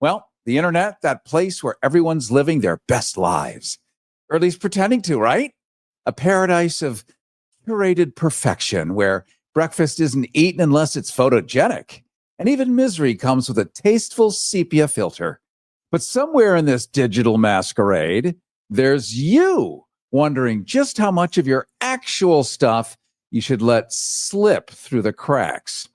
Well, the internet, that place where everyone's living their best lives, or at least pretending to, right? A paradise of curated perfection where breakfast isn't eaten unless it's photogenic. And even misery comes with a tasteful sepia filter. But somewhere in this digital masquerade, there's you wondering just how much of your actual stuff you should let slip through the cracks.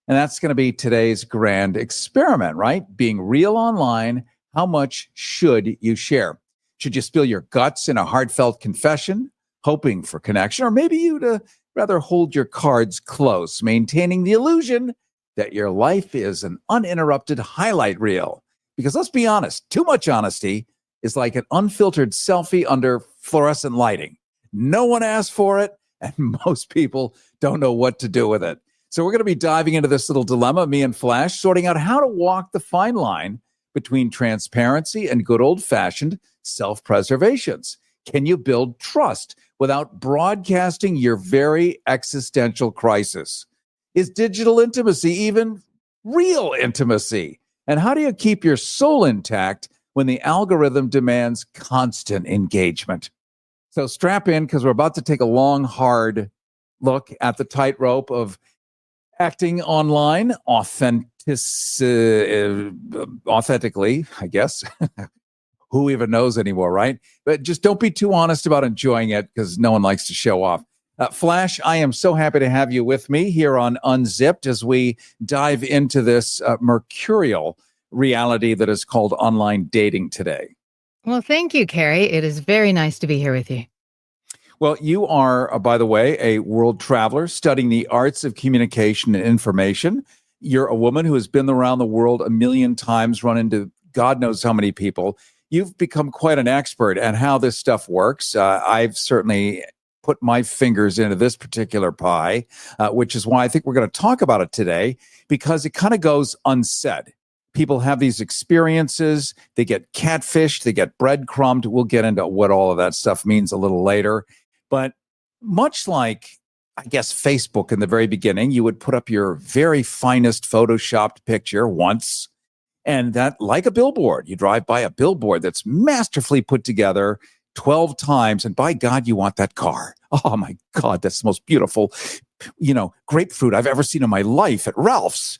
And that's going to be today's grand experiment, right? Being real online, how much should you share? Should you spill your guts in a heartfelt confession, hoping for connection? Or maybe you'd rather hold your cards close, maintaining the illusion that your life is an uninterrupted highlight reel. Because let's be honest, too much honesty is like an unfiltered selfie under fluorescent lighting. No one asked for it, and most people don't know what to do with it. So we're going to be diving into this little dilemma, me and Flash, sorting out how to walk the fine line between transparency and good old-fashioned self-preservations. Can you build trust without broadcasting your very existential crisis? Is digital intimacy even real intimacy? And how do you keep your soul intact when the algorithm demands constant engagement? So strap in, because we're about to take a long, hard look at the tightrope of acting online authentically, I guess. Who even knows anymore, right? But just don't be too honest about enjoying it, because no one likes to show off. Flash, I am so happy to have you with me here on Unzipped as we dive into this mercurial reality that is called online dating today. Well, thank you, Cary. It is very nice to be here with you. Well, you are, by the way, a world traveler studying the arts of communication and information. You're a woman who has been around the world a million times, run into God knows how many people. You've become quite an expert at how this stuff works. I've certainly put my fingers into this particular pie, which is why I think we're going to talk about it today, because it kind of goes unsaid. People have these experiences, they get catfished, they get breadcrumbed. We'll get into what all of that stuff means a little later. But much like, I guess, Facebook in the very beginning, you would put up your very finest photoshopped picture once, and that, like a billboard, you drive by a billboard that's masterfully put together 12 times, and by God, you want that car. Oh my God, that's the most beautiful, grapefruit I've ever seen in my life at Ralph's,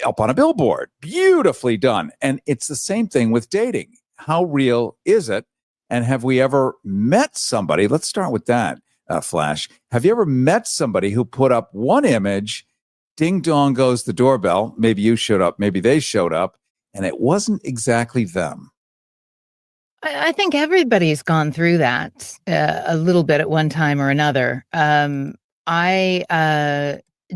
up on a billboard. Beautifully done. And it's the same thing with dating. How real is it? And have we ever met somebody? Let's start with that, Flash. Have you ever met somebody who put up one image, ding dong goes the doorbell, maybe you showed up, maybe they showed up, and it wasn't exactly them? I think everybody's gone through that a little bit at one time or another.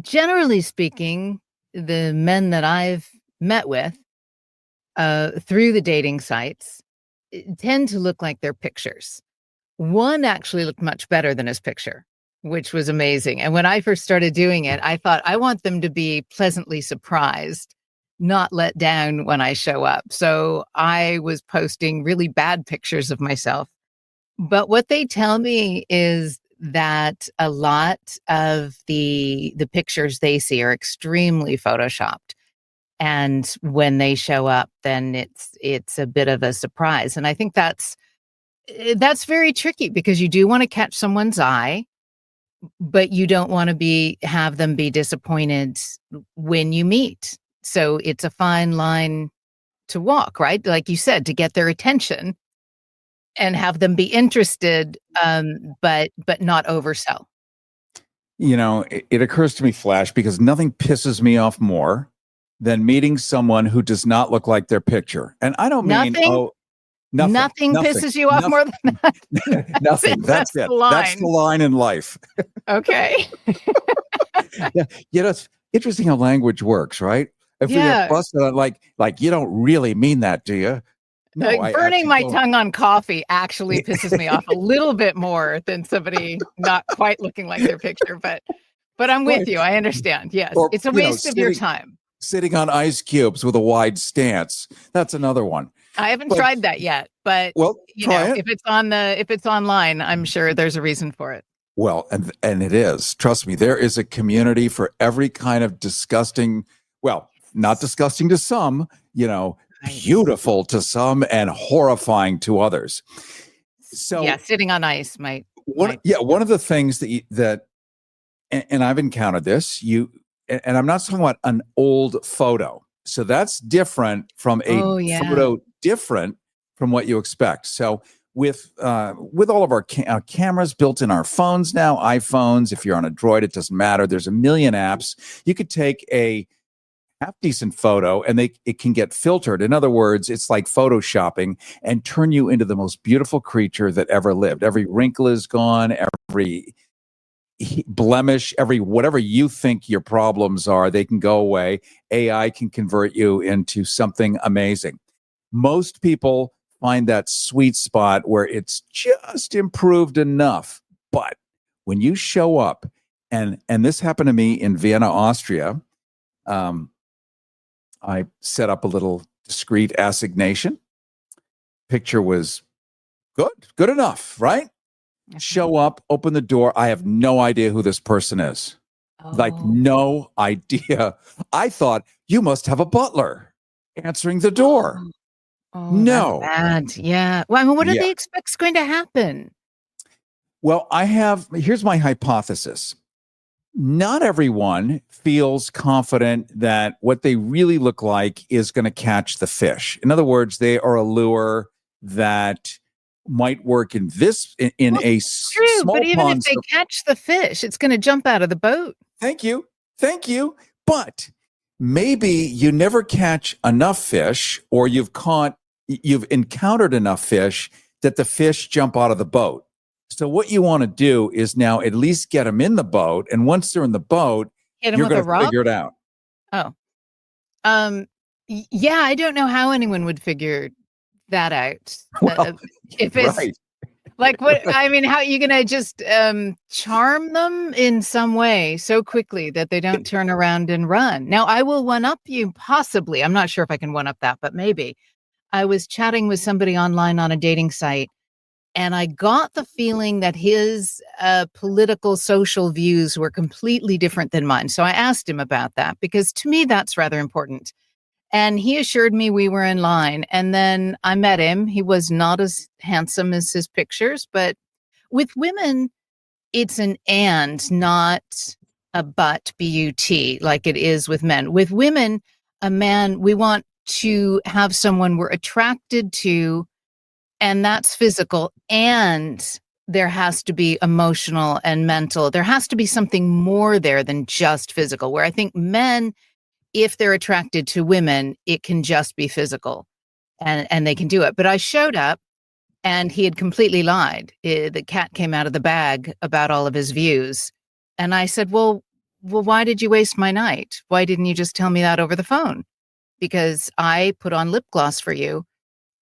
Generally speaking, the men that I've met with through the dating sites tend to look like their pictures. One actually looked much better than his picture, which was amazing. And when I first started doing it, I thought I want them to be pleasantly surprised, not let down when I show up. So I was posting really bad pictures of myself. But what they tell me is that a lot of the pictures they see are extremely photoshopped. And when they show up, then it's a bit of a surprise. And I think that's very tricky, because you do want to catch someone's eye, but you don't want to have them be disappointed when you meet. So it's a fine line to walk, right? Like you said, to get their attention and have them be interested, but not oversell. It occurs to me, Flash, because nothing pisses me off more than meeting someone who does not look like their picture. And I don't mean, nothing pisses you off more than that. Nothing. That's it. That's the line in life. Okay. Yeah. It's interesting how language works, right? If we get busted on, like, you don't really mean that, do you? No, like burning my tongue on coffee actually pisses me off a little bit more than somebody not quite looking like their picture. But I'm with you. I understand. Yes. Or, it's a waste of your time. Sitting on ice cubes with a wide stance. That's another one. I haven't tried that yet, but if it's online, I'm sure there's a reason for it. Well, and it is. Trust me, there is a community for every kind of disgusting, well, not disgusting to some, Ice. beautiful to some and horrifying to others. Yeah, So sitting on ice might one of the things and I've encountered this, and I'm not talking about an old photo. So that's different from a Oh, yeah. photo, different from what you expect. So with all of our cameras built in our phones now, iPhones, if you're on a Droid, it doesn't matter. There's a million apps. You could take a half decent photo and it can get filtered. In other words, it's like photoshopping and turn you into the most beautiful creature that ever lived. Every wrinkle is gone, every blemish, every whatever you think your problems are, they can go away. AI can convert you into something amazing. Most people find that sweet spot where it's just improved enough. But when you show up, and this happened to me in Vienna, Austria, I set up a little discreet assignation. Picture was good enough, right? Show up, open the door. I have no idea who this person is. Like, Oh. no idea. I thought, you must have a butler answering the door. Oh, No. that's bad. Yeah. Well, I mean, what do Yeah. they expect is going to happen? Well, here's my hypothesis. Not everyone feels confident that what they really look like is going to catch the fish. In other words, they are a lure that might work in a True, small but even if pond. they catch the fish, it's going to jump out of the boat. Thank you. But maybe you never catch enough fish, or you've encountered enough fish that the fish jump out of the boat. So what you want to do is now at least get them in the boat. And once they're in the boat, Hit 'em you're with a going to rock? figure it out. Oh. Yeah, I don't know how anyone would figure that out. Well, If it's right. like, what I mean, how are you gonna just charm them in some way so quickly that they don't turn around and run? Now, I will one up you, possibly. I'm not sure if I can one up that, but maybe. I was chatting with somebody online on a dating site, and I got the feeling that his political social views were completely different than mine. So I asked him about that, because to me, that's rather important. And he assured me we were in line. And then I met him. He was not as handsome as his pictures, but with women, it's an and, not a but, B-U-T, like it is with men. With women, a man, we want to have someone we're attracted to, and that's physical. And there has to be emotional and mental. There has to be something more there than just physical, where I think men, if they're attracted to women, it can just be physical and they can do it. But I showed up and he had completely lied. The cat came out of the bag about all of his views. And I said, well, why did you waste my night? Why didn't you just tell me that over the phone? Because I put on lip gloss for you.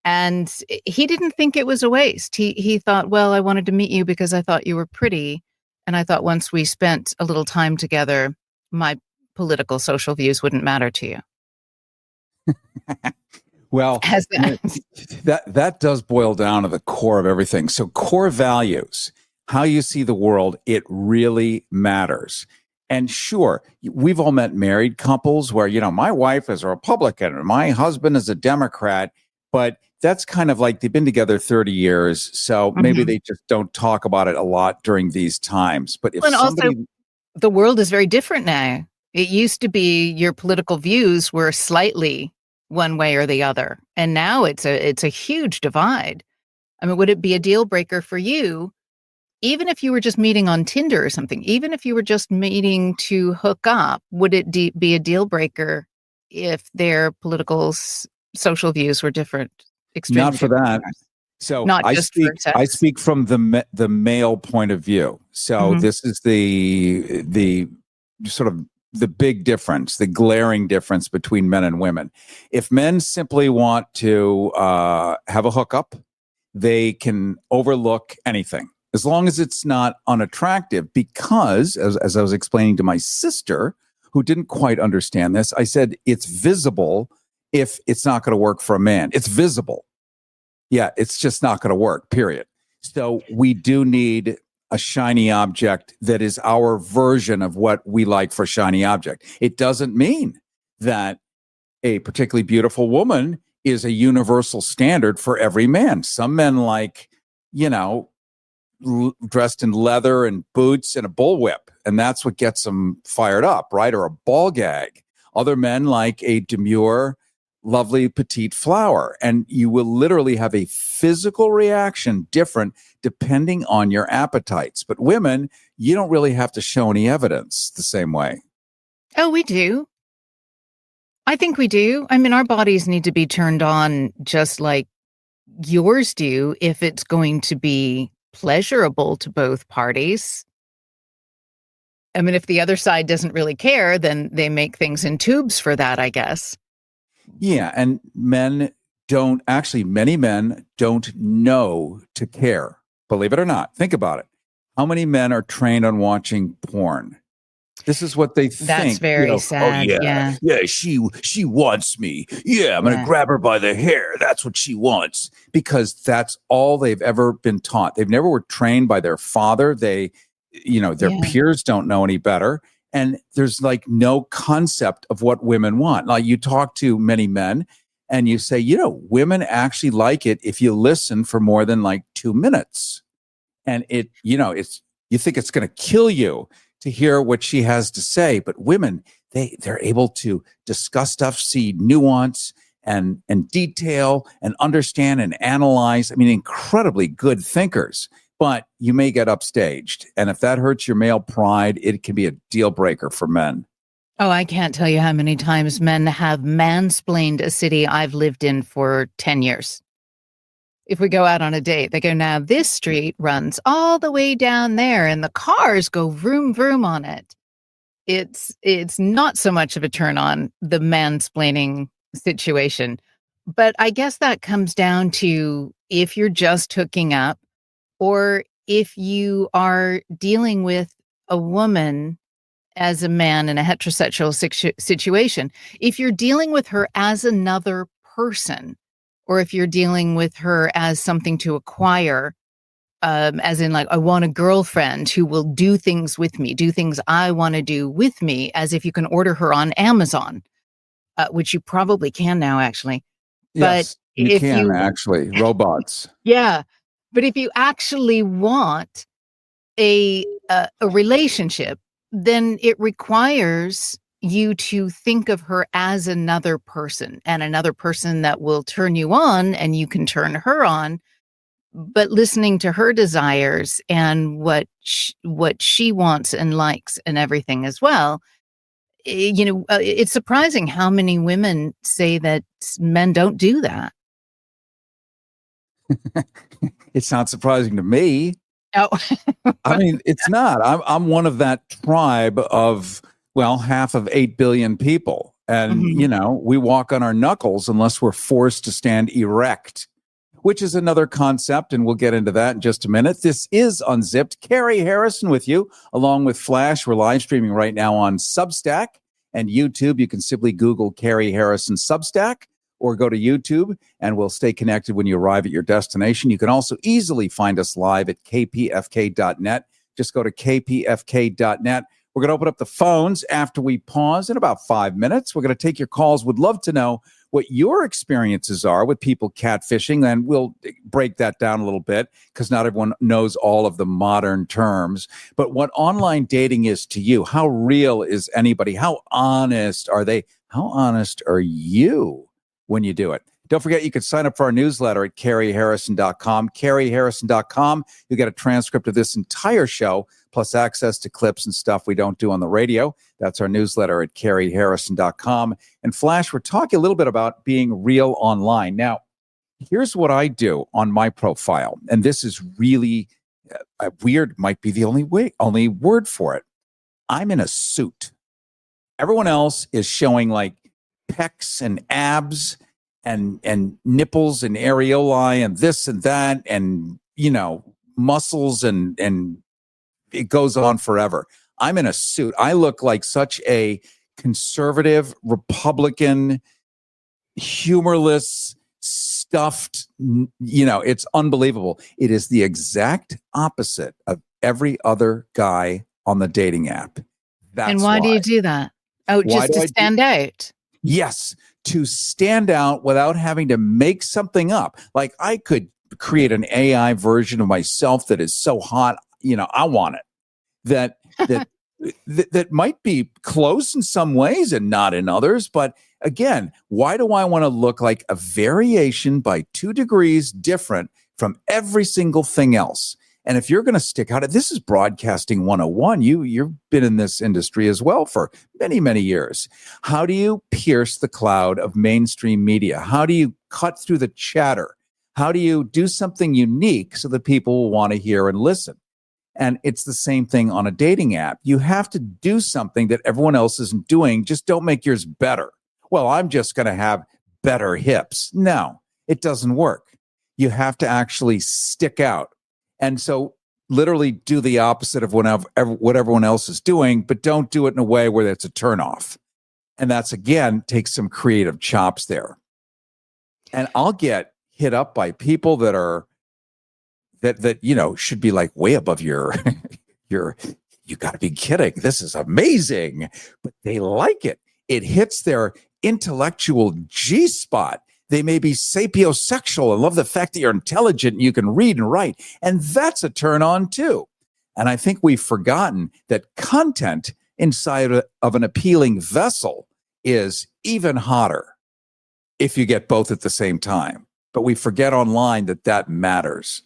And he didn't think it was a waste. He thought, well, I wanted to meet you because I thought you were pretty. And I thought once we spent a little time together, my political social views wouldn't matter to you. Well, that does boil down to the core of everything. So core values, how you see the world, it really matters. And sure, we've all met married couples where, my wife is a Republican and my husband is a Democrat, but that's kind of like they've been together 30 years. So maybe they just don't talk about it a lot during these times. But if also, the world is very different now. It used to be your political views were slightly one way or the other. And now it's a huge divide. I mean, would it be a deal breaker for you, even if you were just meeting on Tinder or something, even if you were just meeting to hook up, would it be a deal breaker if their political social views were different? Not for that. So I speak from the male point of view. So this is the sort of the big difference, the glaring difference between men and women. If men simply want to have a hookup, they can overlook anything as long as it's not unattractive. Because as I was explaining to my sister, who didn't quite understand this, I said, it's visible if it's not going to work for a man. It's visible. Yeah, it's just not going to work, period. So we do need a shiny object that is our version of what we like for shiny object. It doesn't mean that a particularly beautiful woman is a universal standard for every man. Some men like, dressed in leather and boots and a bullwhip, and that's what gets them fired up, right? Or a ball gag. Other men like a demure, lovely petite flower, and you will literally have a physical reaction different depending on your appetites. But women, you don't really have to show any evidence the same way. Oh, we do. I think we do. I mean, our bodies need to be turned on just like yours do if it's going to be pleasurable to both parties. I mean, if the other side doesn't really care, then they make things in tubes for that, I guess. Yeah, and many men don't know to care. Believe it or not. Think about it. How many men are trained on watching porn? This is what they think. That's very sad. Oh, yeah, she wants me. Yeah, I'm going to grab her by the hair. That's what she wants, because that's all they've ever been taught. They've never were trained by their father. Their peers don't know any better. And there's like no concept of what women want. Like, you talk to many men and you say, women actually like it if you listen for more than like 2 minutes. And you think it's going to kill you to hear what she has to say. But women, they're able to discuss stuff, see nuance and detail and understand and analyze. I mean, incredibly good thinkers. But you may get upstaged. And if that hurts your male pride, it can be a deal breaker for men. Oh, I can't tell you how many times men have mansplained a city I've lived in for 10 years. If we go out on a date, they go, now this street runs all the way down there and the cars go vroom, vroom on it. It's not so much of a turn on, the mansplaining situation. But I guess that comes down to if you're just hooking up, or if you are dealing with a woman as a man in a heterosexual situation, if you're dealing with her as another person, or if you're dealing with her as something to acquire, as in like, I want a girlfriend who will do things with me, do things I want to do with me, as if you can order her on Amazon, which you probably can now, actually. Yes, but you can actually, robots. Yeah. But if you actually want a relationship, then it requires you to think of her as another person, and another person that will turn you on and you can turn her on. But listening to her desires and what she wants and likes and everything as well. It's surprising how many women say that men don't do that. It's not surprising to me. Oh, I mean, it's not. I'm one of that tribe of, half of 8 billion people. And, we walk on our knuckles unless we're forced to stand erect, which is another concept. And we'll get into that in just a minute. This is Unzipped. Cary Harrison with you, along with Flash. We're live streaming right now on Substack and YouTube. You can simply Google Cary Harrison Substack, or go to YouTube, and we'll stay connected when you arrive at your destination. You can also easily find us live at kpfk.net. Just go to kpfk.net. We're going to open up the phones after we pause in about 5 minutes. We're going to take your calls. Would love to know what your experiences are with people catfishing, and we'll break that down a little bit because not everyone knows all of the modern terms. But what online dating is to you, how real is anybody? How honest are they? How honest are you when you do it? Don't forget, you can sign up for our newsletter at CaryHarrison.com. CaryHarrison.com. You'll get a transcript of this entire show, plus access to clips and stuff we don't do on the radio. That's our newsletter at CaryHarrison.com. And Flash, we're talking a little bit about being real online. Now, here's what I do on my profile, and this is really weird, might be the only word for it. I'm in a suit. Everyone else is showing like pecs and abs and nipples and areolae and this and that and, muscles and it goes on forever. I'm in a suit. I look like such a conservative, Republican, humorless, stuffed, it's unbelievable. It is the exact opposite of every other guy on the dating app. That's and why do you do that? Oh, just to stand out. Yes, to stand out without having to make something up. Like I could create an AI version of myself that is so hot, I want it. That that might be close in some ways and not in others. But again, why do I want to look like a variation by 2 degrees different from every single thing else? And if you're going to stick out, this is broadcasting 101. You've been in this industry as well for many, many years. How do you pierce the cloud of mainstream media? How do you cut through the chatter? How do you do something unique so that people will want to hear and listen? And it's the same thing on a dating app. You have to do something that everyone else isn't doing. Just don't make yours better. Well, I'm just going to have better hips. No, it doesn't work. You have to actually stick out. And so literally do the opposite of what everyone else is doing, but don't do it in a way where that's a turnoff. And that's, again, takes some creative chops there. And I'll get hit up by people that are that should be like way above your you got to be kidding, this is amazing, but they like it. It hits their intellectual G spot. They may be sapiosexual and love the fact that you're intelligent and you can read and write, and that's a turn on too. And I think we've forgotten that content inside of an appealing vessel is even hotter if you get both at the same time. But we forget online that matters.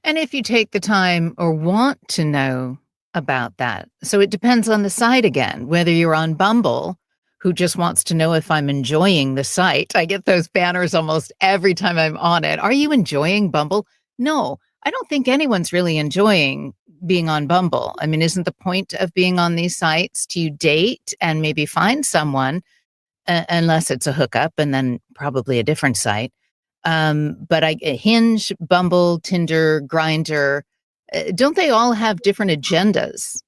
And if you take the time or want to know about that. So it depends on the site again, whether you're on Bumble, who just wants to know if I'm enjoying the site. I get those banners almost every time I'm on it. Are you enjoying Bumble? No, I don't think anyone's really enjoying being on Bumble. I mean, isn't the point of being on these sites to date and maybe find someone, unless it's a hookup and then probably a different site? But Hinge, Bumble, Tinder, Grindr, don't they all have different agendas?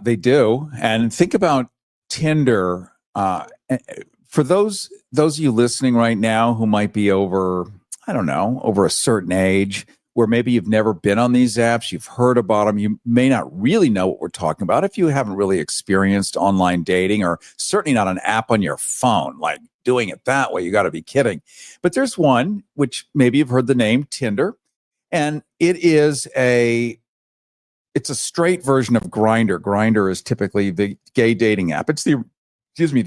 They do. And think about Tinder. For those of you listening right now who might be over a certain age, where maybe you've never been on these apps, you've heard about them, you may not really know what we're talking about if you haven't really experienced online dating, or certainly not an app on your phone, like doing it that way. You got to be kidding. But there's one, which maybe you've heard the name, Tinder, and it's a straight version of Grindr. Grindr is typically the gay dating app. It's the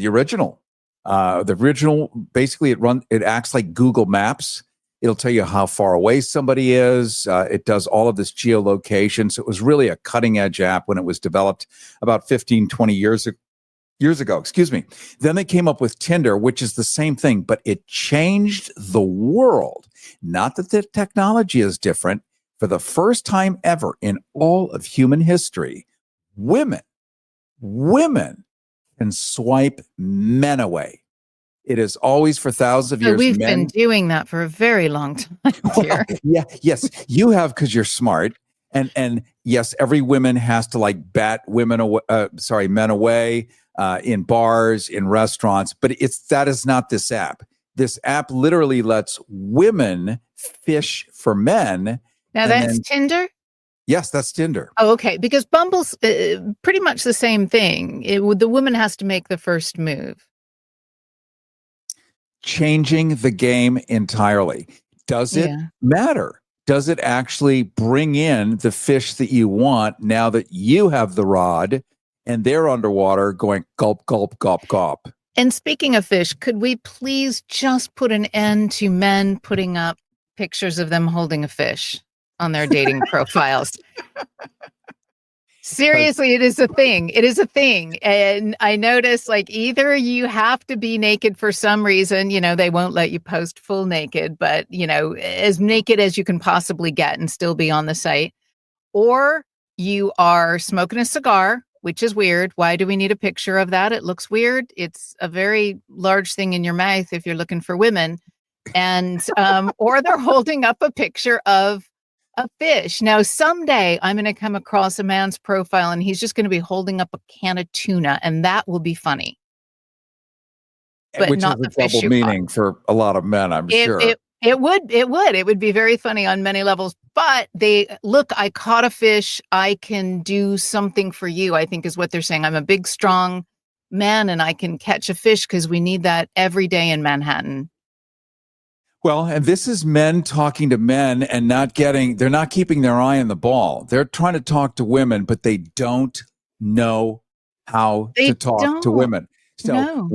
original. The original, basically it acts like Google Maps. It'll tell you how far away somebody is. It does all of this geolocation. So it was really a cutting edge app when it was developed about 15, 20 years ago. Then they came up with Tinder, which is the same thing, but it changed the world. Not that the technology is different. For the first time ever in all of human history, women can swipe men away. It is always for thousands of years. We've been doing that for a very long time, dear. Well, yes, you have, because you're smart. And yes, every woman has to like bat men away in bars, in restaurants. But that is not this app. This app literally lets women fish for men. Now that's Tinder? Yes, that's Tinder. Oh, okay. Because Bumble's pretty much the same thing. The woman has to make the first move. Changing the game entirely. Does it matter? Does it actually bring in the fish that you want now that you have the rod and they're underwater going gulp, gulp, gulp, gulp? And speaking of fish, could we please just put an end to men putting up pictures of them holding a fish on their dating profiles? Seriously, it is a thing. It is a thing. And I notice, like, either you have to be naked for some reason, they won't let you post full naked, but, as naked as you can possibly get and still be on the site, or you are smoking a cigar, which is weird. Why do we need a picture of that? It looks weird. It's a very large thing in your mouth if you're looking for women. And, or they're holding up a picture of a fish. Now, someday I'm going to come across a man's profile and he's just going to be holding up a can of tuna, and that will be funny. But which not is the a double meaning for a lot of men, I'm sure. It would be very funny on many levels. But I caught a fish. I can do something for you, I think is what they're saying. I'm a big, strong man and I can catch a fish because we need that every day in Manhattan. Well, and this is men talking to men and they're not keeping their eye on the ball. They're trying to talk to women, but they don't know how to They talk to don't. women. So No.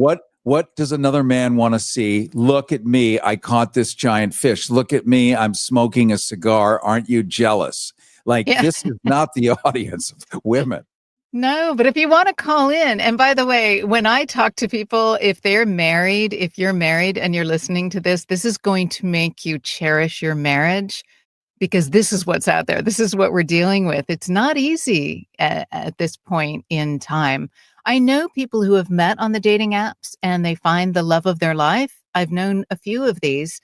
what does another man want to see? Look at me. I caught this giant fish. Look at me. I'm smoking a cigar. Aren't you jealous? Like, Yeah. this is not the audience of women. No, but if you want to call in, and by the way, when I talk to people, if you're married and you're listening to this is going to make you cherish your marriage because this is what's out there. This is what we're dealing with. It's not easy at this point in time. I know people who have met on the dating apps and they find the love of their life. I've known a few of these.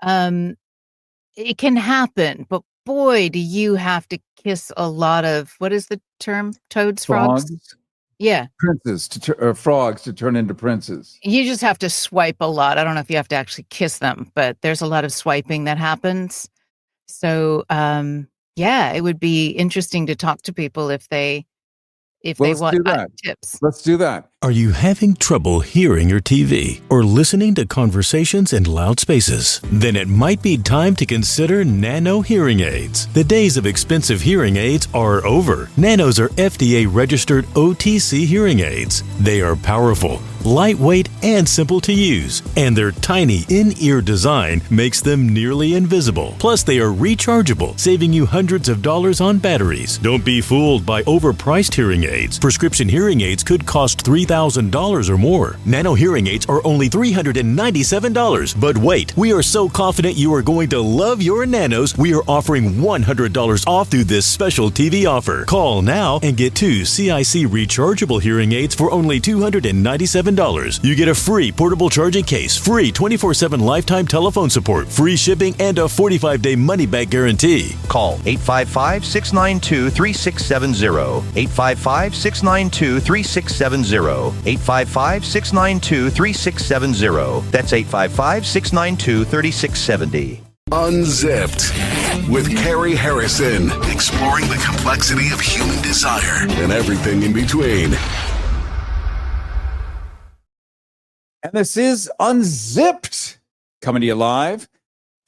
It can happen, but boy, do you have to kiss a lot of, what is the term? Toads, frogs? Yeah. Princes frogs to turn into princes. You just have to swipe a lot. I don't know if you have to actually kiss them, but there's a lot of swiping that happens. So, yeah, it would be interesting to talk to people if they want tips. Let's do that. Are you having trouble hearing your TV or listening to conversations in loud spaces? Then it might be time to consider Nano hearing aids. The days of expensive hearing aids are over. Nanos are FDA-registered OTC hearing aids. They are powerful, lightweight, and simple to use. And their tiny in-ear design makes them nearly invisible. Plus, they are rechargeable, saving you hundreds of dollars on batteries. Don't be fooled by overpriced hearing aids. Prescription hearing aids could cost $3,000 or more. Nano hearing aids are only $397. But wait, we are so confident you are going to love your Nanos, we are offering $100 off through this special TV offer. Call now and get 2 CIC rechargeable hearing aids for only $297. You get a free portable charging case, free 24/7 lifetime telephone support, free shipping, and a 45-day money-back guarantee. Call 855-692-3670. 855-692-3670. 855-692-3670. That's 855-692-3670. Unzipped with Cary Harrison, exploring the complexity of human desire and everything in between. And this is Unzipped, coming to you live.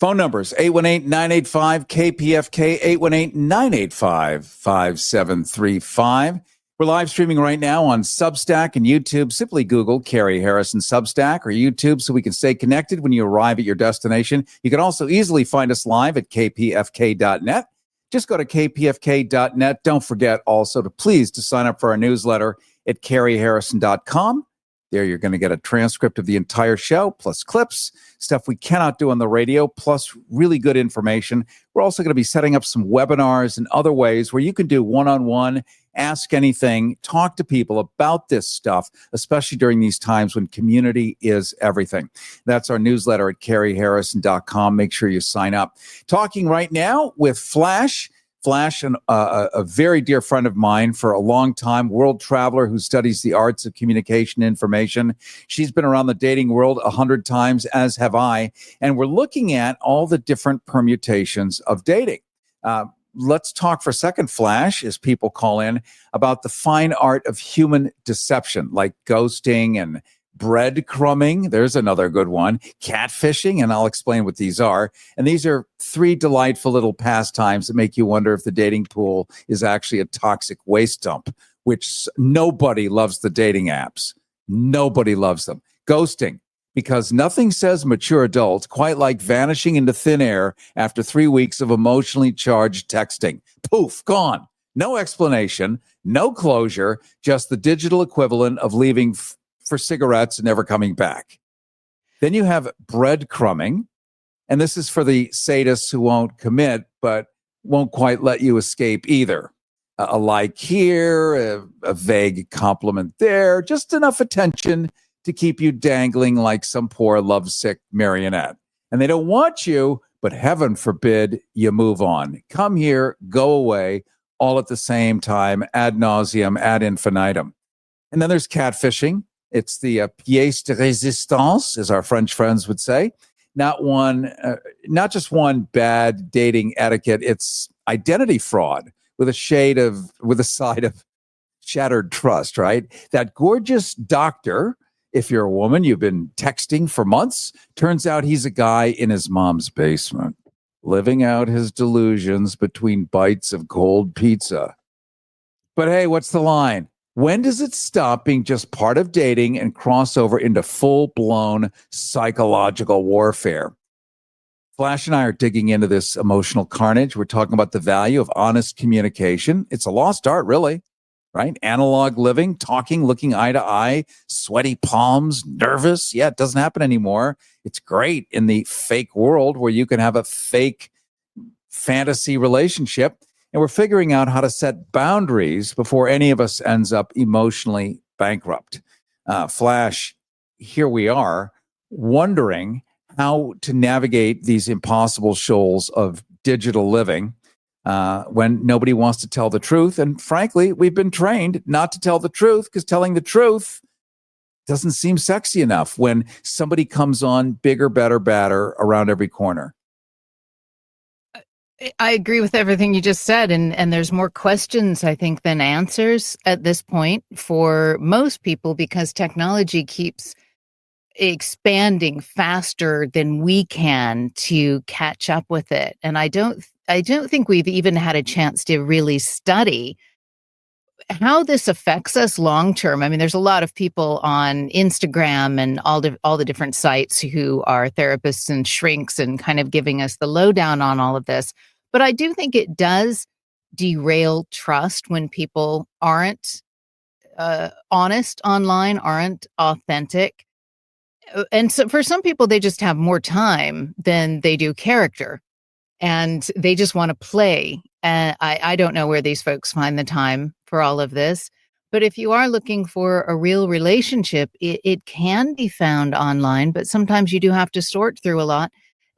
Phone numbers, 818-985-KPFK, 818-985-5735. We're live streaming right now on Substack and YouTube. Simply Google Cary Harrison Substack or YouTube so we can stay connected when you arrive at your destination. You can also easily find us live at kpfk.net. Just go to kpfk.net. Don't forget also to sign up for our newsletter at caryharrison.com. There you're going to get a transcript of the entire show, plus clips, stuff we cannot do on the radio, plus really good information. We're also going to be setting up some webinars and other ways where you can do one-on-one, ask anything, talk to people about this stuff, especially during these times when community is everything. That's our newsletter at caryharrison.com. Make sure you sign up. Talking right now with Flash, a very dear friend of mine for a long time, world traveler who studies the arts of communication information. She's been around the dating world 100 times, as have I. And we're looking at all the different permutations of dating. Let's talk for a second, Flash, as people call in, about the fine art of human deception, like ghosting and breadcrumbing. There's another good one. Catfishing, and I'll explain what these are. And these are 3 delightful little pastimes that make you wonder if the dating pool is actually a toxic waste dump, which nobody loves the dating apps. Nobody loves them. Ghosting, because nothing says mature adult quite like vanishing into thin air after 3 weeks of emotionally charged texting. Poof, gone. No explanation, no closure, just the digital equivalent of leaving for cigarettes and never coming back. Then you have breadcrumbing, and this is for the sadists who won't commit but won't quite let you escape either. A like here, a vague compliment there, just enough attention to keep you dangling like some poor lovesick marionette. And they don't want you, but heaven forbid you move on. Come here, go away, all at the same time, ad nauseum, ad infinitum. And then there's catfishing. It's the pièce de résistance, as our French friends would say. Not just one bad dating etiquette. It's identity fraud with a side of shattered trust, right? That gorgeous doctor, if you're a woman, you've been texting for months. Turns out he's a guy in his mom's basement, living out his delusions between bites of cold pizza. But hey, what's the line? When does it stop being just part of dating and cross over into full-blown psychological warfare? Flash and I are digging into this emotional carnage. We're talking about the value of honest communication. It's a lost art, really, right? Analog living, talking, looking eye to eye, sweaty palms, nervous. Yeah, it doesn't happen anymore. It's great in the fake world where you can have a fake fantasy relationship. And we're figuring out how to set boundaries before any of us ends up emotionally bankrupt. Flash, here we are wondering how to navigate these impossible shoals of digital living when nobody wants to tell the truth. And frankly, we've been trained not to tell the truth because telling the truth doesn't seem sexy enough when somebody comes on bigger, better, badder around every corner. I agree with everything you just said. And there's more questions, I think, than answers at this point for most people because technology keeps expanding faster than we can to catch up with it. And I don't think we've even had a chance to really study how this affects us long term. I mean, there's a lot of people on Instagram and all the different sites who are therapists and shrinks and kind of giving us the lowdown on all of this. But I do think it does derail trust when people aren't honest online, aren't authentic. And so for some people, they just have more time than they do character. And they just want to play. And I don't know where these folks find the time for all of this. But if you are looking for a real relationship, it can be found online, but sometimes you do have to sort through a lot.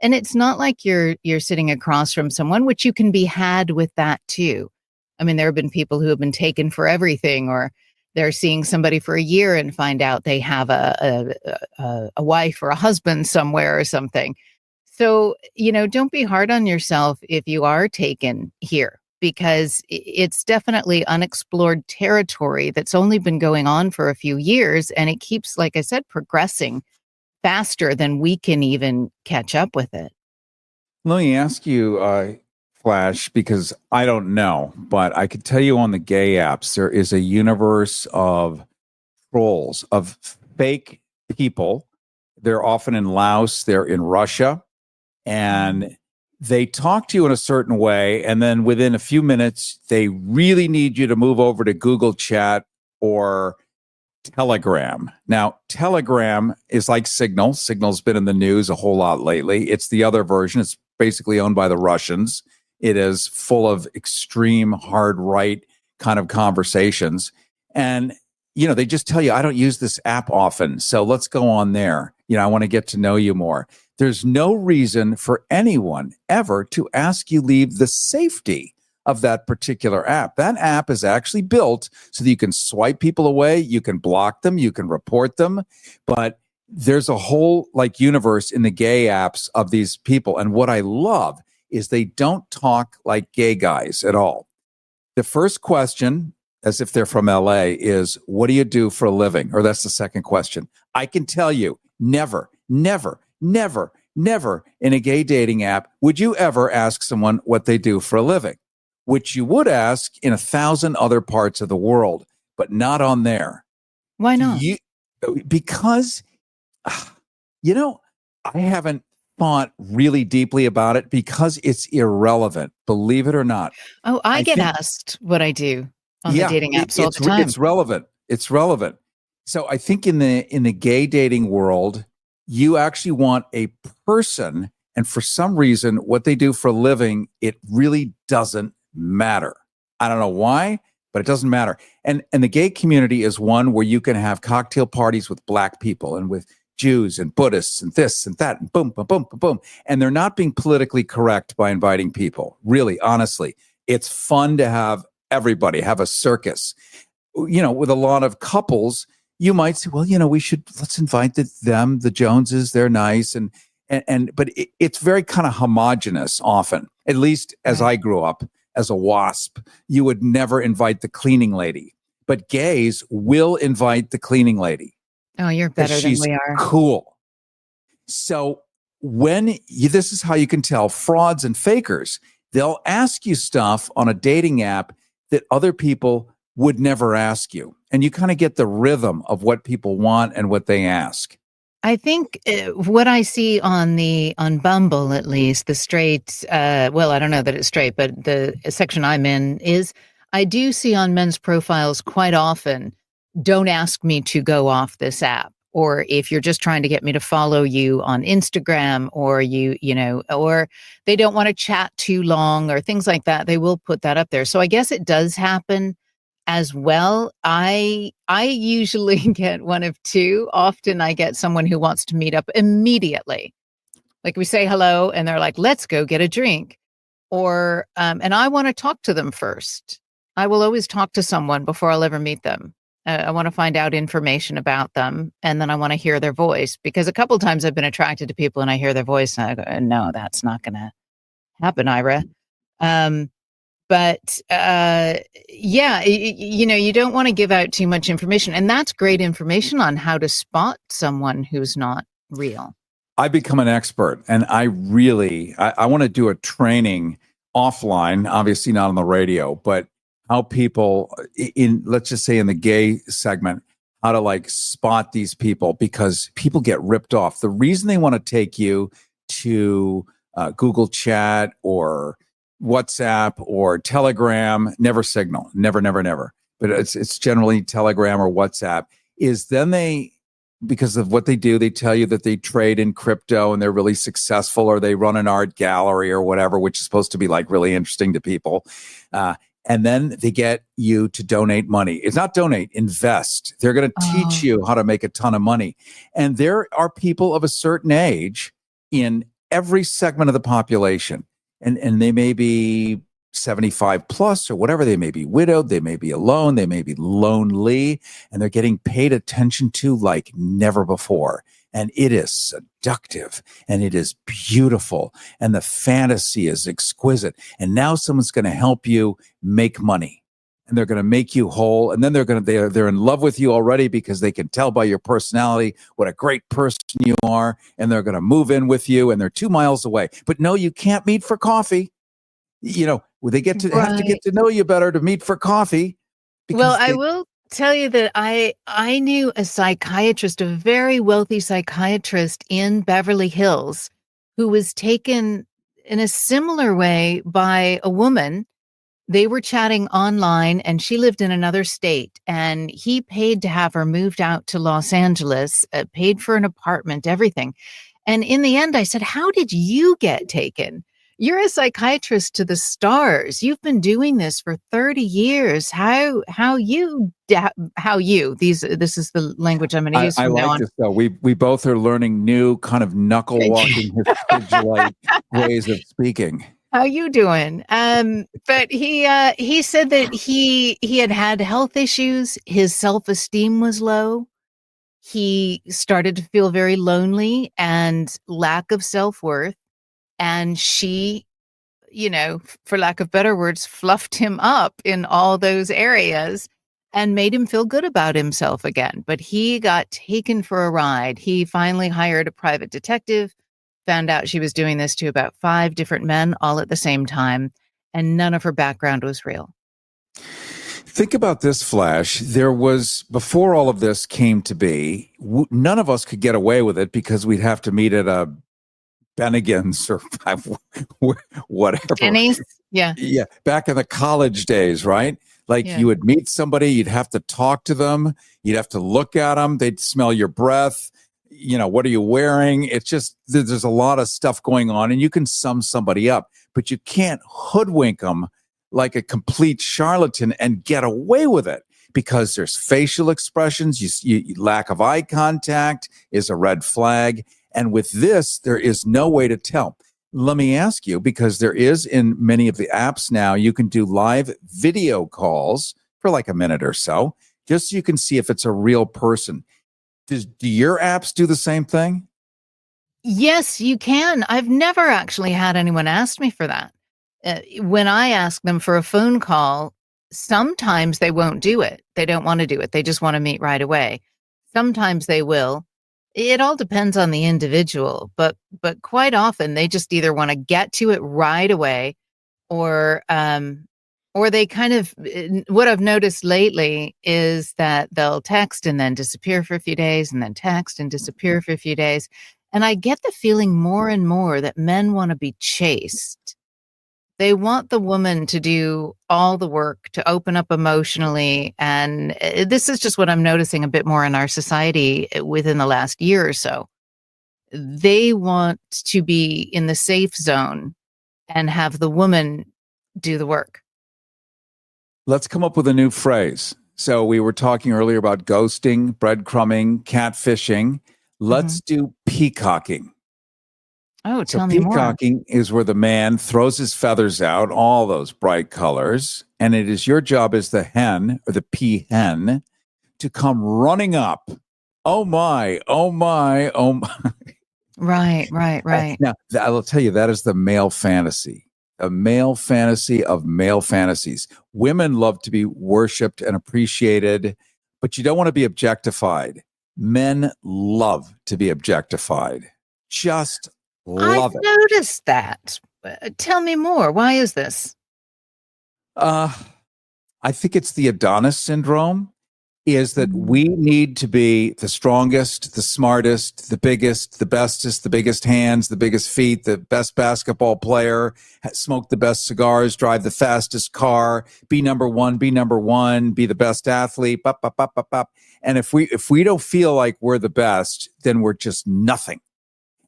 And it's not like you're sitting across from someone, which you can be had with that too. I mean, there have been people who have been taken for everything, or they're seeing somebody for a year and find out they have a wife or a husband somewhere or something. So, don't be hard on yourself if you are taken here, because it's definitely unexplored territory that's only been going on for a few years. And it keeps, like I said, progressing faster than we can even catch up with it. Let me ask you, Flash, because I don't know, but I could tell you on the gay apps, there is a universe of trolls, of fake people. They're often in Laos, they're in Russia. And they talk to you in a certain way, and then within a few minutes, they really need you to move over to Google Chat or Telegram. Now, Telegram is like Signal. Signal's been in the news a whole lot lately. It's the other version. It's basically owned by the Russians. It is full of extreme hard right kind of conversations. And, they just tell you, I don't use this app often, so let's go on there. I want to get to know you more. There's no reason for anyone ever to ask you leave the safety of that particular app. That app is actually built so that you can swipe people away, you can block them, you can report them, but there's a whole universe in the gay apps of these people. And what I love is they don't talk like gay guys at all. The first question, as if they're from LA, is, what do you do for a living? Or that's the second question. I can tell you, never in a gay dating app would you ever ask someone what they do for a living, which you would ask in 1,000 other parts of the world, but not on there. Why not? Because, I haven't thought really deeply about it because it's irrelevant, believe it or not. Oh, I get asked what I do on the dating apps all the time. It's relevant. So I think in the gay dating world, you actually want a person, and for some reason, what they do for a living, it really doesn't matter. I don't know why, but it doesn't matter. And the gay community is one where you can have cocktail parties with Black people and with Jews and Buddhists and this and that and boom, boom, boom, boom, boom. And they're not being politically correct by inviting people. Really, honestly, it's fun to have everybody have a circus. With a lot of couples, you might say, well, let's invite them, the Joneses, they're nice. But it's very kind of homogenous often, at least as I grew up as a WASP. You would never invite the cleaning lady. but gays will invite the cleaning lady Oh, you're because better than she's we are. cool. So this is how you can tell frauds and fakers. They'll ask you stuff on a dating app that other people would never ask you. And you kind of get the rhythm of what people want and what they ask. I think what I see on Bumble, at least the straight, well, I don't know that it's straight, but the section I'm in is I do see on men's profiles quite often, don't ask me to go off this app. Or if you're just trying to get me to follow you on Instagram, or or they don't want to chat too long or things like that, they will put that up there. So I guess it does happen as well. I usually get one of two. Often I get someone who wants to meet up immediately. Like we say hello and they're like, let's go get a drink. Or, and I want to talk to them first. I will always talk to someone before I'll ever meet them. I want to find out information about them, and then I want to hear their voice, because a couple of times I've been attracted to people and I hear their voice and I go, no, that's not going to happen, Ira. But yeah, you don't want to give out too much information, and that's great information on how to spot someone who's not real. I've become an expert, and I want to do a training offline, obviously not on the radio, but how people let's just say in the gay segment, how to like spot these people, because people get ripped off. The reason they want to take you to Google Chat or WhatsApp or Telegram, never Signal, never, but it's generally Telegram or WhatsApp, is then because of what they do, they tell you that they trade in crypto and they're really successful, or they run an art gallery or whatever, which is supposed to be like really interesting to people. And then they get you to donate money. It's not donate, invest. They're going to teach you how to make a ton of money. And there are people of a certain age in every segment of the population. And they may be 75 plus or whatever. They may be widowed. They may be alone. They may be lonely. And they're getting paid attention to like never before. And it is seductive and it is beautiful. And the fantasy is exquisite. And now someone's going to help you make money. And they're going to make you whole. And then they're in love with you already, because they can tell by your personality what a great person you are. And they're going to move in with you, and they're 2 miles away. But no, you can't meet for coffee. They have to get to know you better to meet for coffee. Well, I will tell you that I knew a psychiatrist, a very wealthy psychiatrist in Beverly Hills, who was taken in a similar way by a woman. They were chatting online and she lived in another state, and he paid to have her moved out to Los Angeles, paid for an apartment, everything. And in the end, I said, how did you get taken? You're a psychiatrist to the stars. You've been doing this for 30 years. This is the language I'm going to use from now on. This though. We both are learning new kind of knuckle walking like ways of speaking. How you doing? But he said that he had health issues. His self-esteem was low. He started to feel very lonely and lack of self-worth. And she, for lack of better words, fluffed him up in all those areas and made him feel good about himself again. But he got taken for a ride. He finally hired a private detective, found out she was doing this to about 5 different men all at the same time, and none of her background was real. Think about this, Flash. There was, before all of this came to be, none of us could get away with it because we'd have to meet at a Bennigan's or whatever. Denny's? Yeah. Yeah. Back in the college days, right? Like you would meet somebody, you'd have to talk to them, you'd have to look at them, they'd smell your breath. What are you wearing? It's just, there's a lot of stuff going on, and you can sum somebody up, but you can't hoodwink them like a complete charlatan and get away with it, because there's facial expressions. You lack of eye contact is a red flag. And with this, there is no way to tell. Let me ask you, because there is in many of the apps now, you can do live video calls for like a minute or so, just so you can see if it's a real person. Do your apps do the same thing? Yes, you can. I've never actually had anyone ask me for that. When I ask them for a phone call, Sometimes they won't do it. They don't want to do it. They just want to meet right away. Sometimes they will. It all depends on the individual, but quite often they just either want to get to it right away, or they kind of, what I've noticed lately is that they'll text and then disappear for a few days, and then text and disappear for a few days. And I get the feeling more and more that men want to be chased. They want the woman to do all the work, to open up emotionally. And this is just what I'm noticing a bit more in our society within the last year or so. They want to be in the safe zone and have the woman do the work. Let's come up with a new phrase. So we were talking earlier about ghosting, breadcrumbing, catfishing. Let's do peacocking. Oh, So tell me more. peacocking is where the man throws his feathers out, all those bright colors, and it is your job as the hen or the peahen to come running up. Oh my, oh my, oh my. Right. Now, I'll tell you, that is the male fantasy, a male fantasy of male fantasies. Women love to be worshipped and appreciated, but you don't want to be objectified. Men love to be objectified. Just love I've it. noticed that. Tell me more. Why is this? I think it's the Adonis syndrome, is that we need to be the strongest, the smartest, the biggest, the bestest, the biggest hands, the biggest feet, the best basketball player, smoke the best cigars, drive the fastest car, be number one, be the best athlete, bop, bop, bop, bop, bop. And if we don't feel like we're the best, then we're just nothing.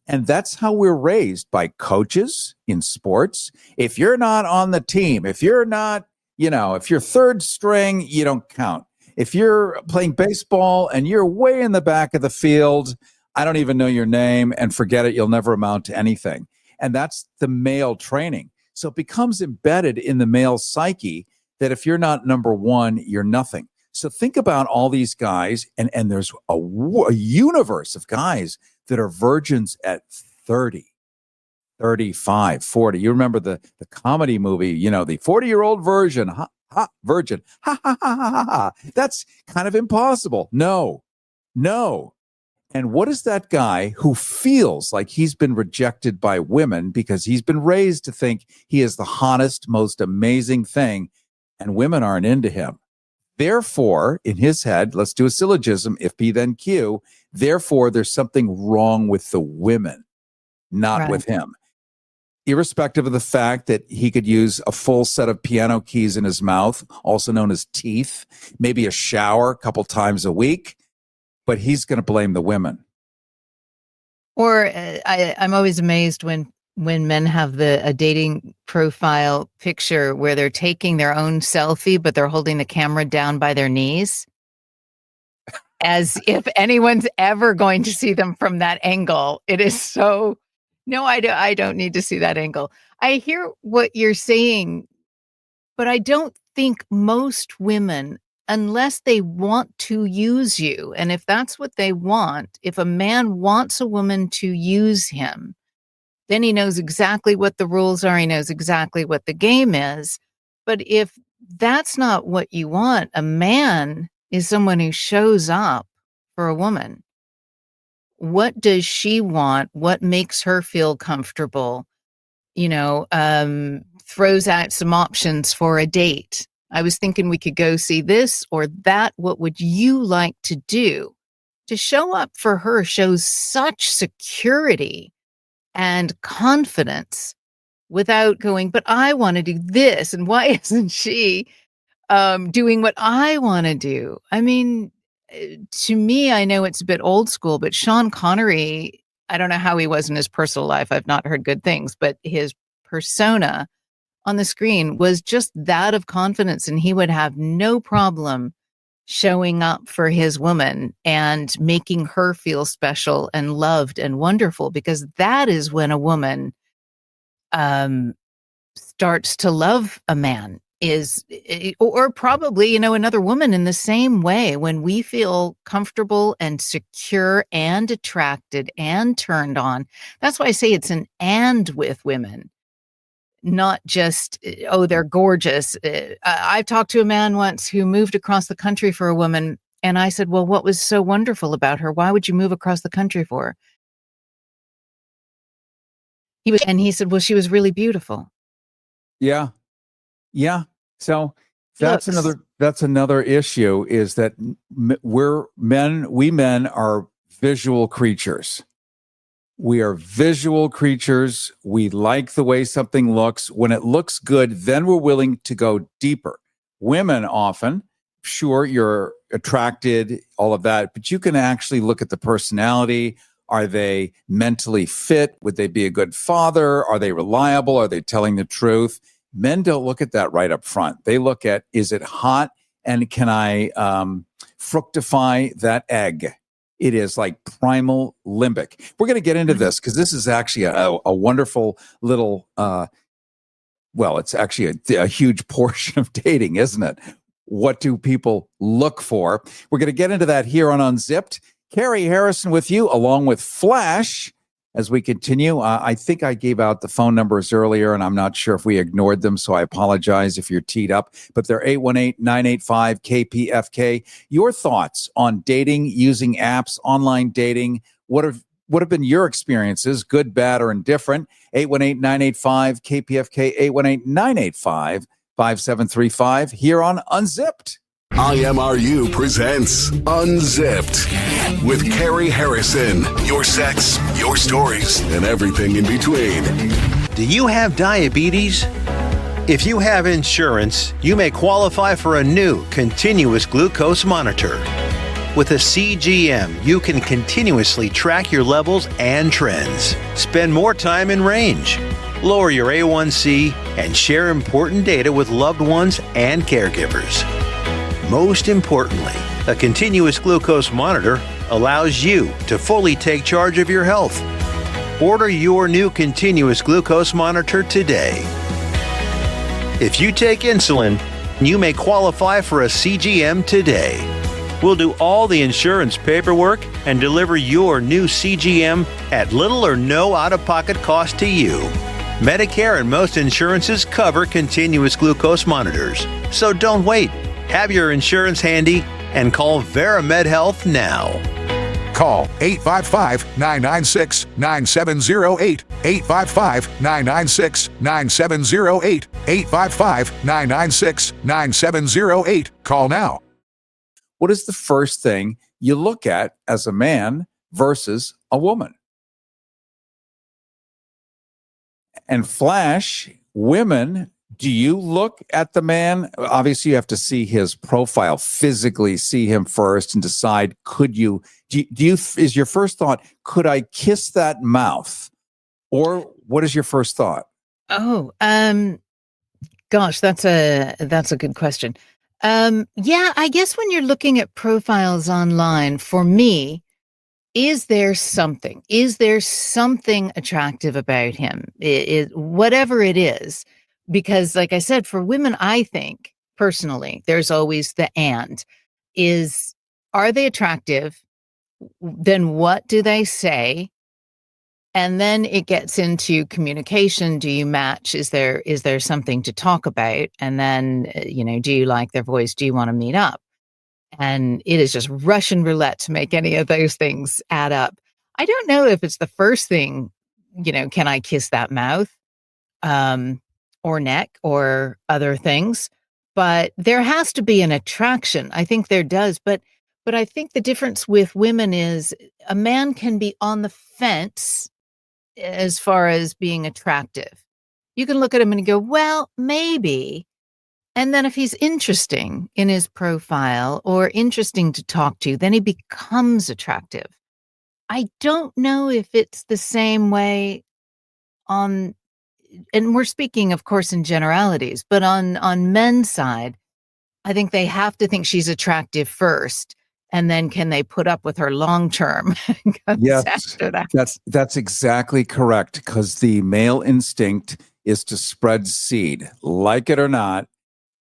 And that's how we're raised by coaches in sports. If you're not on the team, if you're not, if you're third string, you don't count. If you're playing baseball and you're way in the back of the field, I don't even know your name, and forget it, you'll never amount to anything. And that's the male training. So it becomes embedded in the male psyche that if you're not number one, you're nothing. So think about all these guys, and there's a universe of guys that are virgins at 30, 35, 40. You remember the comedy movie, the 40-year-old virgin, virgin, ha, ha, ha, ha, ha, ha. That's kind of impossible. No. And what is that guy who feels like he's been rejected by women because he's been raised to think he is the hottest, most amazing thing, and women aren't into him? Therefore, in his head, let's do a syllogism, if P then Q, therefore there's something wrong with the women, not with him. Irrespective of the fact that he could use a full set of piano keys in his mouth, also known as teeth, maybe a shower a couple times a week, but he's going to blame the women. Or I'm always amazed when men have a dating profile picture where they're taking their own selfie, but they're holding the camera down by their knees, as if anyone's ever going to see them from that angle. It is so... No, I don't need to see that angle. I hear what you're saying, but I don't think most women, unless they want to use you, and if that's what they want, if a man wants a woman to use him, then he knows exactly what the rules are. He knows exactly what the game is. But if that's not what you want, a man is someone who shows up for a woman. What does she want? What makes her feel comfortable? Throws out some options for a date. I was thinking we could go see this or that. What would you like to do? To show up for her shows such security and confidence without going, but I want to do this. And why isn't she doing what I want to do? I mean, to me, I know it's a bit old school, but Sean Connery, I don't know how he was in his personal life. I've not heard good things, but his persona on the screen was just that of confidence. And he would have no problem showing up for his woman and making her feel special and loved and wonderful, because that is when a woman starts to love a man. Or probably, another woman in the same way. When we feel comfortable and secure and attracted and turned on, that's why I say it's an and with women. not just, oh, they're gorgeous. I talked to a man once who moved across the country for a woman. And I said, well, what was so wonderful about her? Why would you move across the country for her? He said, well, she was really beautiful. Yeah. Yeah. So that's Looks. another issue, is that we men are visual creatures. We are visual creatures. We like the way something looks. When it looks good, then we're willing to go deeper. Women often, sure, you're attracted, all of that, but you can actually look at the personality. Are they mentally fit? Would they be a good father? Are they reliable? Are they telling the truth? Men don't look at that right up front. They look at, is it hot? And can I fructify that egg? It is like primal limbic. We're going to get into this because this is actually a wonderful little, it's actually a huge portion of dating, isn't it? What do people look for? We're going to get into that here on Unzipped. Cary Harrison with you, along with Flash, as we continue. I think I gave out the phone numbers earlier, and I'm not sure if we ignored them, so I apologize if you're teed up. But they're 818-985-KPFK. Your thoughts on dating, using apps, online dating. What have been your experiences, good, bad, or indifferent? 818-985-KPFK, 818-985-5735, here on Unzipped. IMRU presents Unzipped with Cary Harrison. Your sex, your stories, and everything in between. Do you have diabetes? If you have insurance, you may qualify for a new continuous glucose monitor. With a CGM, you can continuously track your levels and trends, spend more time in range, lower your A1C, and share important data with loved ones and caregivers. Most importantly, a continuous glucose monitor allows you to fully take charge of your health. Order your new continuous glucose monitor today. If you take insulin, you may qualify for a CGM today. We'll do all the insurance paperwork and deliver your new CGM at little or no out-of-pocket cost to you. Medicare and most insurances cover continuous glucose monitors, so don't wait. Have your insurance handy and call VeraMed Health now. Call 855-996-9708, 855-996-9708, 855-996-9708. Call now. What is the first thing you look at as a man versus a woman? And Flash, women, do you look at the man? Obviously, you have to see his profile, physically see him first and decide, is your first thought, could I kiss that mouth? Or what is your first thought? Oh, gosh, that's a good question. Yeah, I guess when you're looking at profiles online, for me, is there something attractive about him? Whatever it is. Because like I said, for women, I think personally, there's always the are they attractive? Then what do they say? And then it gets into communication. Do you match? Is there something to talk about? And then, do you like their voice? Do you want to meet up? And it is just Russian roulette to make any of those things add up. I don't know if it's the first thing, can I kiss that mouth? Or neck or other things, but there has to be an attraction. I think there does, but I think the difference with women is a man can be on the fence as far as being attractive. You can look at him and go, well, maybe. And then if he's interesting in his profile or interesting to talk to, then he becomes attractive. I don't know if it's the same way and we're speaking, of course, in generalities, but on men's side, I think they have to think she's attractive first, and then can they put up with her long term? Yes, after that. That's exactly correct, because the male instinct is to spread seed. Like it or not,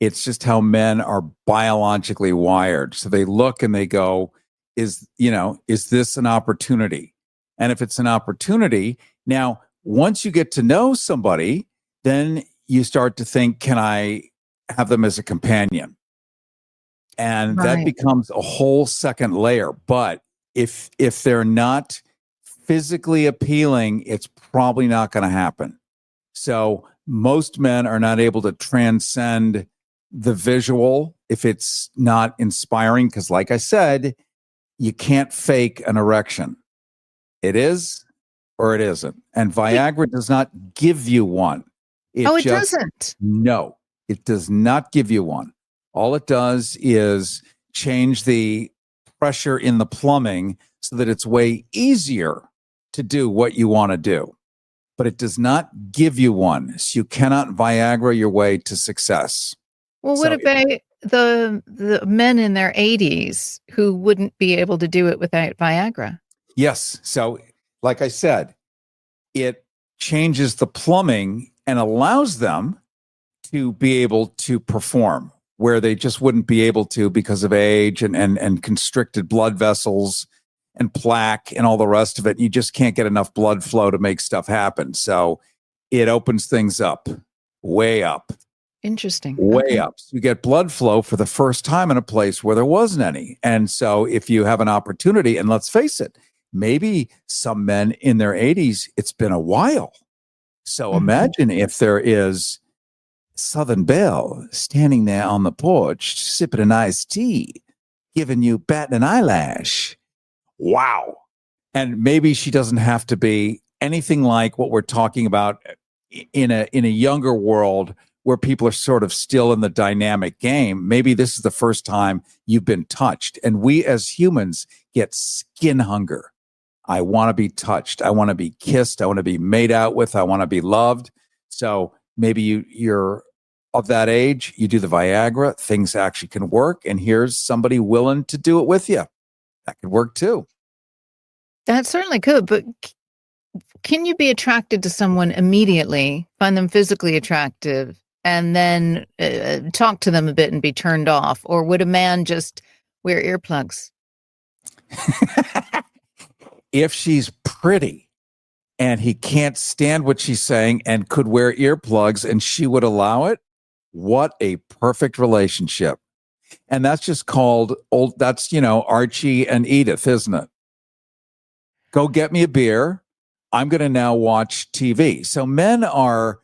it's just how men are biologically wired. So they look and they go, is this an opportunity? And if it's an opportunity, now, once you get to know somebody, then you start to think, can I have them as a companion? And that Right. becomes a whole second layer. But if they're not physically appealing, it's probably not going to happen. So most men are not able to transcend the visual if it's not inspiring, because like I said, you can't fake an erection. It is or it isn't. And Viagra does not give you one. It doesn't. No, it does not give you one. All it does is change the pressure in the plumbing so that it's way easier to do what you want to do. But it does not give you one. So you cannot Viagra your way to success. Well, what about the men in their 80s who wouldn't be able to do it without Viagra? Yes. So, like I said, it changes the plumbing and allows them to be able to perform where they just wouldn't be able to because of age and constricted blood vessels and plaque and all the rest of it. You just can't get enough blood flow to make stuff happen. So it opens things up, way up. Interesting. Way Okay. up. So you get blood flow for the first time in a place where there wasn't any. And so if you have an opportunity, and let's face it, maybe some men in their 80s, it's been a while. So imagine if there is Southern Belle standing there on the porch, sipping an iced tea, giving you batting an eyelash. Wow. And maybe she doesn't have to be anything like what we're talking about in a younger world where people are sort of still in the dynamic game. Maybe this is the first time you've been touched. And we as humans get skin hunger. I want to be touched. I want to be kissed. I want to be made out with. I want to be loved. So maybe you're of that age, you do the Viagra, things actually can work. And here's somebody willing to do it with you. That could work too. That certainly could, but can you be attracted to someone immediately, find them physically attractive, and then talk to them a bit and be turned off? Or would a man just wear earplugs? If she's pretty and he can't stand what she's saying and could wear earplugs and she would allow it, what a perfect relationship. And that's just called old. That's, Archie and Edith, isn't it? Go get me a beer. I'm going to now watch TV. So men are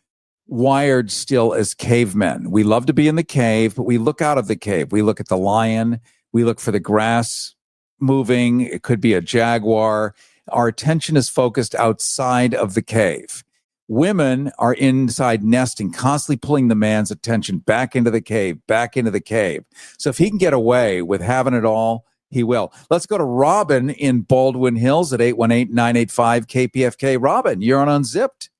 wired still as cavemen. We love to be in the cave, but we look out of the cave. We look at the lion. We look for the grass moving. It could be a jaguar. Our attention is focused outside of the cave. Women are inside nesting, constantly pulling the man's attention back into the cave, back into the cave. So if he can get away with having it all, he will. Let's go to Robin in Baldwin Hills at 818-985-KPFK. Robin, you're on Unzipped.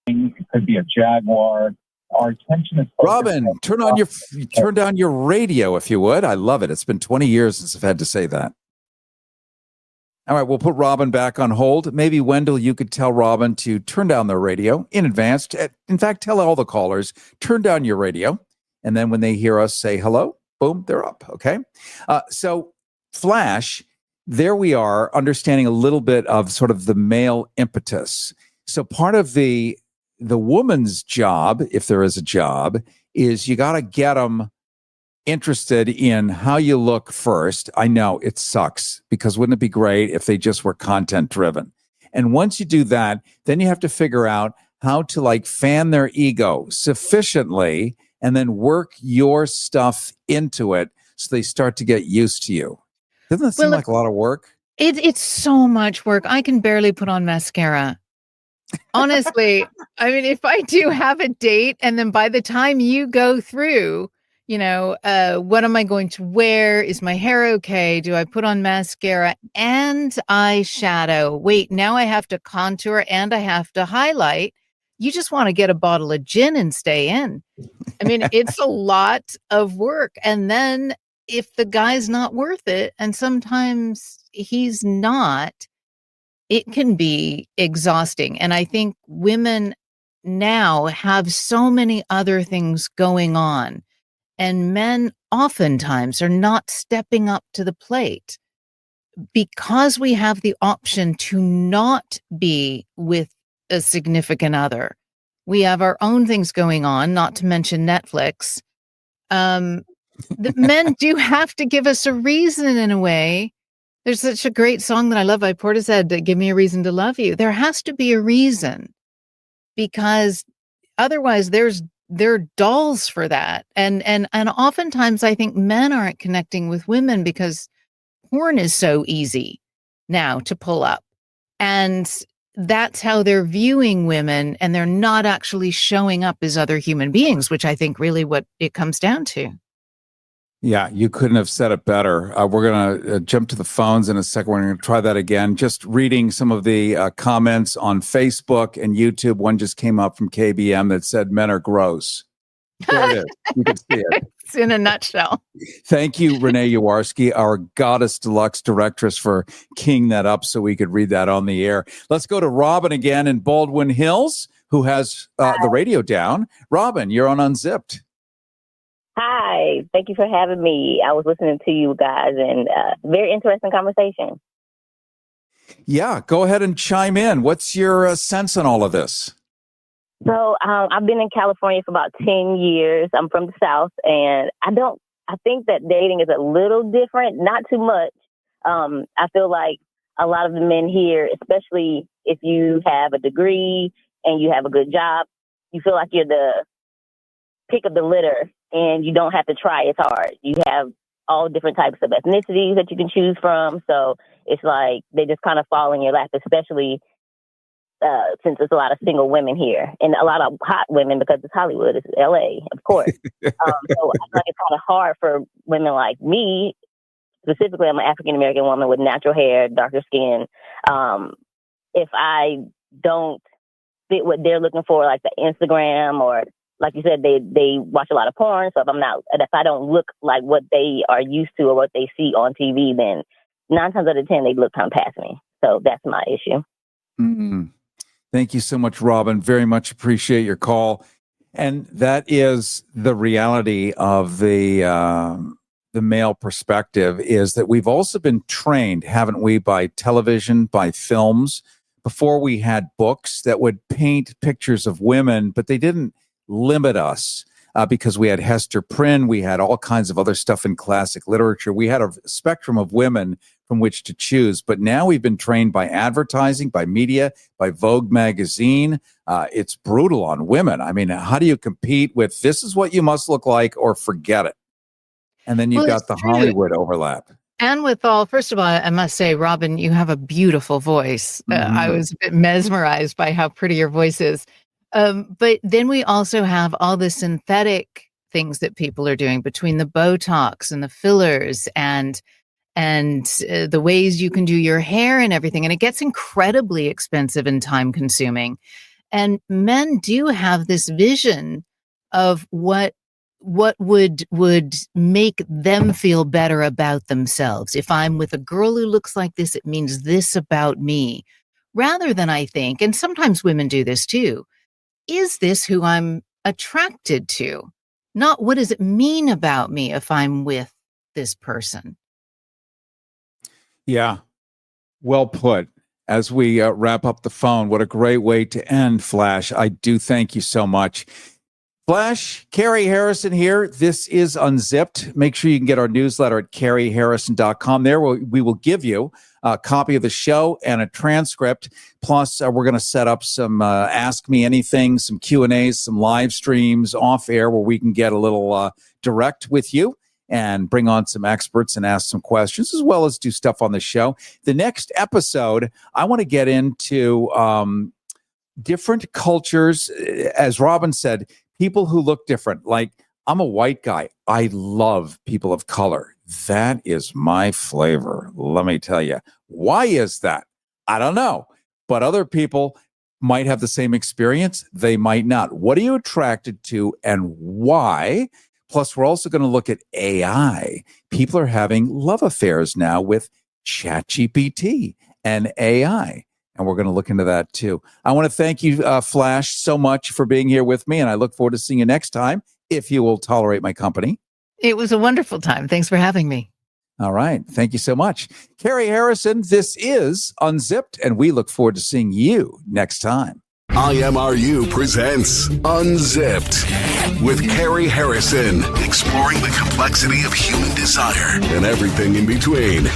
It could be a jaguar. Our attention is Robin, turn down your radio if you would. I love it. It's been 20 years since I've had to say that. All right, we'll put Robin back on hold. Maybe, Wendell, you could tell Robin to turn down their radio in advance. In fact, tell all the callers, turn down your radio. And then when they hear us say hello, boom, they're up, okay? So, Flash, there we are, understanding a little bit of sort of the male impetus. So part of the woman's job, if there is a job, is you got to get them interested in how you look first. I know it sucks, because wouldn't it be great if they just were content driven? And once you do that, then you have to figure out how to fan their ego sufficiently and then work your stuff into it so they start to get used to you. Doesn't that seem like a lot of work? It's so much work. I can barely put on mascara. Honestly, I mean, if I do have a date and then by the time you go through, what am I going to wear? Is my hair okay? Do I put on mascara and eyeshadow? Wait, now I have to contour and I have to highlight. You just want to get a bottle of gin and stay in. I mean, it's a lot of work. And then if the guy's not worth it, and sometimes he's not, it can be exhausting. And I think women now have so many other things going on. And men oftentimes are not stepping up to the plate because we have the option to not be with a significant other. We have our own things going on, not to mention Netflix. The men do have to give us a reason in a way. There's such a great song that I love by Portishead, Give Me a Reason to Love You. There has to be a reason, because otherwise they're dolls for that. And oftentimes I think men aren't connecting with women because porn is so easy now to pull up. And that's how they're viewing women, and they're not actually showing up as other human beings, which I think really what it comes down to. Yeah, you couldn't have said it better. We're going to jump to the phones in a second. We're going to try that again. Just reading some of the comments on Facebook and YouTube. One just came up from KBM that said men are gross. There it is. You can see it. It's in a nutshell. Thank you, Renee Yawarski, our Goddess Deluxe directress, for keying that up so we could read that on the air. Let's go to Robin again in Baldwin Hills, who has the radio down. Robin, you're on Unzipped. Hi, thank you for having me. I was listening to you guys, and very interesting conversation. Yeah, go ahead and chime in. What's your sense on all of this? So I've been in California for about 10 years. I'm from the South, and I think that dating is a little different, not too much. I feel like a lot of the men here, especially if you have a degree and you have a good job, you feel like you're the pick of the litter and you don't have to try as hard. You have all different types of ethnicities that you can choose from. So it's like they just kind of fall in your lap, especially since there's a lot of single women here and a lot of hot women because it's Hollywood, it's LA, of course. So I feel like it's kind of hard for women like me. Specifically, I'm an African-American woman with natural hair, darker skin. If I don't fit what they're looking for, like the Instagram, or like you said, they watch a lot of porn. So if I don't look like what they are used to or what they see on TV, then 9 times out of 10, they look kind of past me. So that's my issue. Mm-hmm. Thank you so much, Robin. Very much appreciate your call. And that is the reality of the male perspective, is that we've also been trained, haven't we, by television, by films. Before we had books that would paint pictures of women, but they didn't limit us because we had Hester Prynne, we had all kinds of other stuff in classic literature. We had a spectrum of women from which to choose. But now we've been trained by advertising, by media, by Vogue magazine. It's brutal on women. I mean, how do you compete with this is what you must look like or forget it? And then you've got the Hollywood overlap. And with all, first of all, I must say, Robin, you have a beautiful voice. I was a bit mesmerized by how pretty your voice is. But then we also have all the synthetic things that people are doing between the Botox and the fillers and the ways you can do your hair and everything. And it gets incredibly expensive and time consuming. And men do have this vision of what would make them feel better about themselves. If I'm with a girl who looks like this, it means this about me. Rather than, I think, and sometimes women do this too, is this who I'm attracted to? Not what does it mean about me if I'm with this person? Yeah, well put. As we wrap up the phone, what a great way to end, Flash. I do thank you so much. Flash, Cary Harrison here. This is Unzipped. Make sure you can get our newsletter at caryharrison.com. There we will give you a copy of the show and a transcript. Plus, we're going to set up some Ask Me Anything, some Q&As, some live streams off air where we can get a little direct with you and bring on some experts and ask some questions, as well as do stuff on the show. The next episode, I want to get into different cultures. As Robin said, people who look different. Like, I'm a white guy. I love people of color. That is my flavor. Let me tell you. Why is that? I don't know. But other people might have the same experience. They might not. What are you attracted to and why? Plus, we're also going to look at AI. People are having love affairs now with ChatGPT and AI. And we're going to look into that too. I want to thank you, Flash, so much for being here with me. And I look forward to seeing you next time, if you will tolerate my company. It was a wonderful time. Thanks for having me. All right. Thank you so much. Cary Harrison, this is Unzipped, and we look forward to seeing you next time. IMRU presents Unzipped with Cary Harrison, exploring the complexity of human desire and everything in between.